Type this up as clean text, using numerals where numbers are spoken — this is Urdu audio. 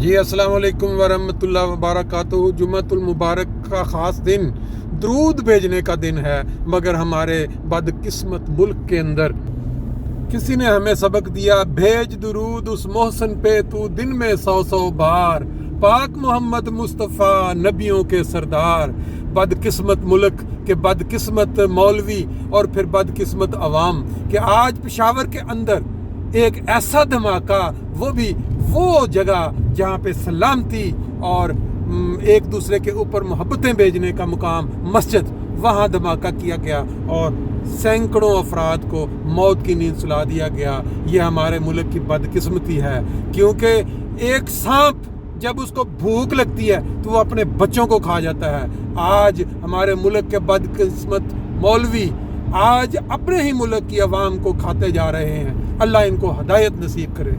جی السلام علیکم ورحمۃ اللہ وبرکاتہ۔ جمعۃ المبارک کا خاص دن درود بھیجنے کا دن ہے، مگر ہمارے بدقسمت ملک کے اندر کسی نے ہمیں سبق دیا، بھیج درود اس محسن پہ تو دن میں 100 بار، پاک محمد مصطفیٰ نبیوں کے سردار۔ بدقسمت ملک کے بدقسمت مولوی اور پھر بدقسمت عوام کہ آج پشاور کے اندر ایک ایسا دھماکہ، وہ بھی وہ جگہ جہاں پہ سلامتی اور ایک دوسرے کے اوپر محبتیں بھیجنے کا مقام مسجد، وہاں دھماکہ کیا گیا اور سینکڑوں افراد کو موت کی نیند سلا دیا گیا۔ یہ ہمارے ملک کی بدقسمتی ہے، کیونکہ ایک سانپ جب اس کو بھوک لگتی ہے تو وہ اپنے بچوں کو کھا جاتا ہے۔ آج ہمارے ملک کے بدقسمت مولوی آج اپنے ہی ملک کی عوام کو کھاتے جا رہے ہیں۔ اللہ ان کو ہدایت نصیب کرے۔